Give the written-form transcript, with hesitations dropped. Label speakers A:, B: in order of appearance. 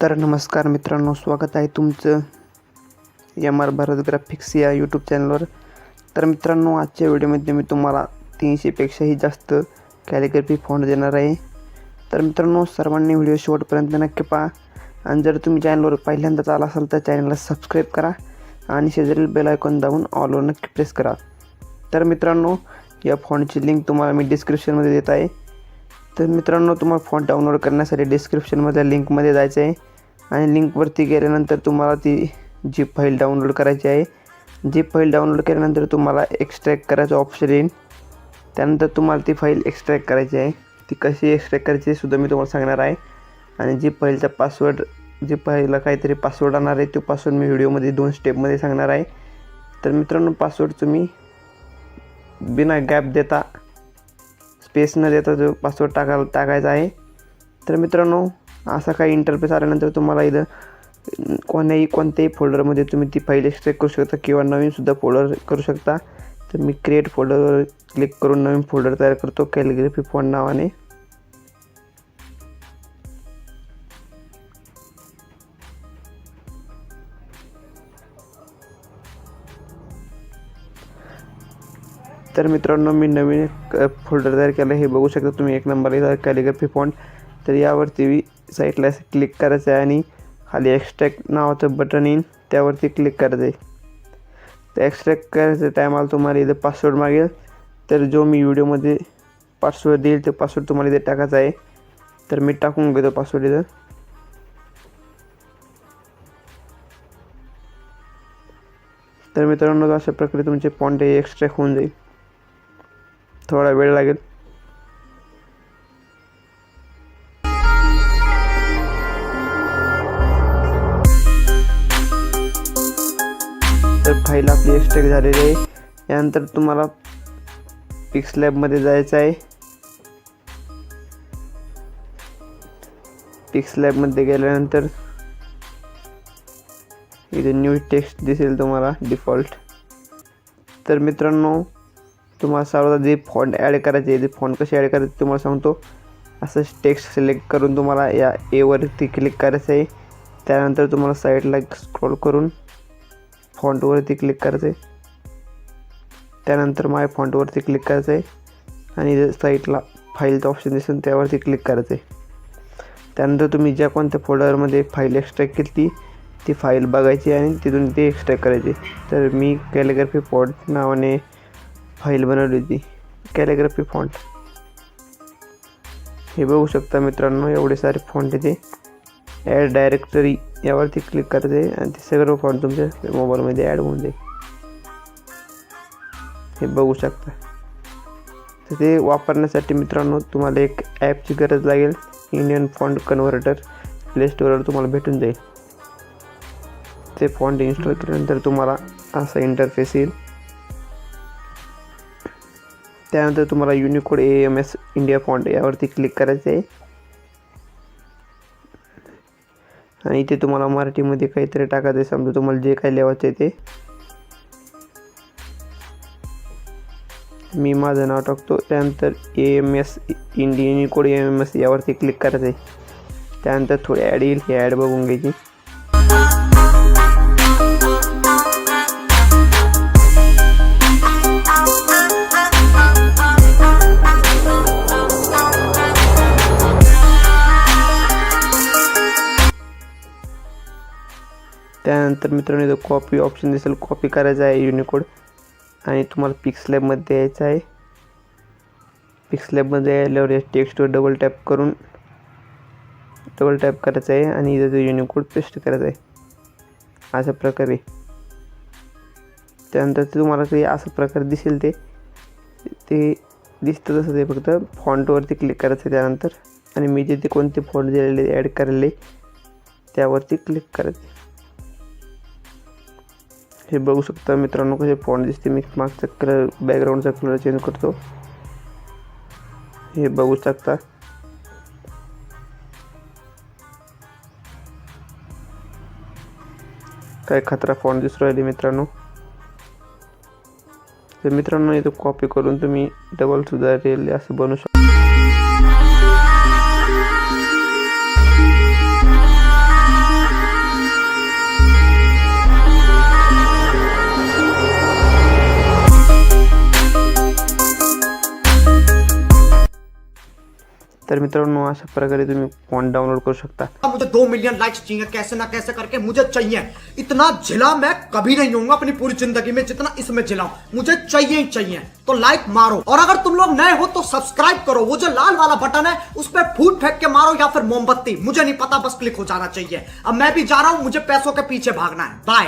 A: तर नमस्कार मित्रांनो, स्वागत आहे तुमचं एम आर भारत ग्राफिक्स या यूट्यूब चॅनलवर। तर मित्रांनो, आजच्या व्हिडिओमध्ये मी तुम्हाला 300पेक्षाही जास्त कॅलिग्राफी फॉन्ट देणार आहे। तर मित्रांनो, सर्वांनी व्हिडिओ शेवटपर्यंत नक्की पहा आणि जर तुम्ही चॅनलवर पहिल्यांदाच आला असाल तर चॅनलला सबस्क्राईब करा आणि शेजारील बेल आयकॉन दाबून ऑलवर नक्की प्रेस करा। तर मित्रांनो, या फॉन्टची लिंक तुम्हाला मी डिस्क्रिप्शनमध्ये देत आहे। तर मित्रांनो, तुम्हाला फॉन्ट डाउनलोड करण्यासाठी डिस्क्रिप्शनमधल्या लिंकमध्ये जायचं आहे आणि लिंकवरती गेल्यानंतर तुम्हाला ती झिप फाईल डाउनलोड करायची आहे। झिप फाईल डाउनलोड केल्यानंतर तुम्हाला एक्स्ट्रॅक्ट करायचं ऑप्शन येईल। त्यानंतर तुम्हाला ती फाईल एक्स्ट्रॅक्ट करायची आहे। ती कशी एक्स्ट्रॅक्ट करायची सुद्धा मी तुम्हाला सांगणार आहे। आणि झिप फाईलचा पासवर्ड, झिप फाईलला काहीतरी पासवर्ड आणणार आहे, तो पासवर्ड मी व्हिडिओमध्ये 2 स्टेपमध्ये सांगणार आहे। तर मित्रांनो, पासवर्ड तुम्ही बिना गॅप देता, स्पेस न देता जो पासवर्ड टाकायचा आहे। तर मित्रांनो, असा काही इंटरफेस आल्यानंतर तुम्हाला इथं कोणत्याही फोल्डरमध्ये तुम्ही ती फाईल एक्स्ट्रॅक्ट करू शकता किंवा नवीनसुद्धा फोल्डर करू शकता। तर मी क्रिएट फोल्डरवर क्लिक करून नवीन फोल्डर तयार करतो कॅलिग्राफी फॉन्ट नावाने। तर मित्रांनो, मी नवीन फोल्डर तयार केलं, हे बघू शकता तुम्ही, 1 नंबर आहे कॅलिग्राफी फॉन्ट। तर यावरती साईडला क्लिक करायचं आहे आणि खाली एक्स्ट्रॅक्ट नावाचं बटन येईल, त्यावरती क्लिक करायचं आहे। तर एक्स्ट्रॅक्ट करायचं टायमाला तुम्हाला इथं पासवर्ड मागेल। तर जो मी व्हिडिओमध्ये पासवर्ड देईल ते पासवर्ड तुम्हाला इथे टाकायचा आहे। तर मी टाकून घेतो पासवर्ड इथं। तर मित्रांनो, अशा प्रकारे तुमचे फॉन्ट एक्स्ट्रॅक्ट होऊन जाईल, थोडा वेळ लागेल। तर फाईल आपली एक्स्ट्रॅक्ट झालेली आहे। यानंतर तुम्हाला पिक्सलॅबमध्ये जायचं आहे। पिक्सलॅबमध्ये गेल्यानंतर इथे न्यू टेक्स्ट दिसेल तुम्हाला डिफॉल्ट। तर मित्रांनो, तुम्हाला सर्वात जे फॉन्ट ॲड करायचे आहे, ते फॉन्ट कसे ॲड करायचे तुम्हाला सांगतो। असं टेक्स्ट सिलेक्ट करून तुम्हाला या एवरती क्लिक करायचं आहे। त्यानंतर तुम्हाला साईडला स्क्रॉल करून फॉन्टवरती क्लिक करायचं आहे। त्यानंतर माय फॉन्टवरती क्लिक करायचं आहे आणि साईडला फाईलचं ऑप्शन दिसेल, त्यावरती क्लिक करायचं आहे। त्यानंतर तुम्ही ज्या कोणत्या फोल्डरमध्ये फाईल एक्स्ट्रॅक्ट केली ती फाईल बघायची आणि तिथून ती एक्स्ट्रॅक्ट करायची। तर मी कॅलिग्राफी फॉन्ट नावाने फाईल बनवली होती, कॅलिग्राफी फॉन्ट। हे बघू शकता मित्रांनो, एवढे सारे फॉन्ट येते। ॲड डायरेक्टरी यावरती क्लिक करायचे आणि ते सगळे फॉन्ट तुमच्या मोबाईलमध्ये ॲड होऊन जाईल, हे बघू शकता। तर ते वापरण्यासाठी मित्रांनो, तुम्हाला एक ॲपची गरज लागेल, इंडियन फॉन्ट कन्व्हर्टर। प्ले स्टोअरवर तुम्हाला भेटून जाईल। ते फॉन्ट इन्स्टॉल केल्यानंतर तुम्हाला असा इंटरफेस येईल। त्यानंतर तुम्हाला युनिकोड AMS इंडिया फॉन्ट यावरती क्लिक करायचं आहे आणि इथे तुम्हाला मराठीमध्ये काहीतरी टाकायचं आहे। समजा तुम्हाला जे काही लिहायचं आहे ते, मी माझं नाव टाकतो। त्यानंतर AMS युनिकोड AMS यावरती क्लिक करायचं आहे। त्यानंतर थोडी ॲड येईल, ही ॲड बघून घ्यायची। त्यानंतर मित्रांनो, इथं कॉपी ऑप्शन दिसेल, कॉपी करायचा आहे युनिकोड आणि तुम्हाला पिक्सलॅबमध्ये यायचं आहे। पिक्सलॅबमध्ये यायल्यावर या टेक्स्टवर डबल टॅप करायचं आहे आणि इथं युनिकोड पेस्ट करायचं आहे अशा प्रकारे। त्यानंतर तुम्हाला ते अशा प्रकारे दिसेल, ते दिसतं तसं, ते फक्त फॉन्टवरती क्लिक करायचं आहे त्यानंतर, आणि मी जे ते कोणते फॉन्ट दिलेले ॲड करायले त्यावरती क्लिक करायचे। हे बघू शकता मित्रांनो, कसे फॉन्ट दिसते। मी मागचा कलर, बॅकग्राऊंडचा कलर चेंज करतो, हे बघू शकता। काय खतरा फॉन्ट दिसू राहिले मित्रांनो। तर मित्रांनो, इथं कॉपी करून तुम्ही डबल सुद्धा रेल असं बनवू शकता। तर मित्रांनो अशा प्रकारे तुम्ही फॉन्ट डाउनलोड करू शकता.
B: मुझे 2 मिलियन लाइक्स चाहिए, कैसे ना कैसे करके मुझे चाहिए. इतना झिला मैं कभी नहीं होऊंगा अपनी पूरी जिंदगी में जितना इसमें झिला हूं. मुझे चाहिए ही चाहिए. तो लाइक मारो, और अगर तुम लोग नए हो तो सब्सक्राइब करो. वो जो लाल वाला बटन है उस पर फूट फेंक के मारो या फिर मोमबत्ती, मुझे नहीं पता, बस क्लिक हो जाना चाहिए. अब मैं भी जा रहा हूं, मुझे पैसों के पीछे भागना है. बाय.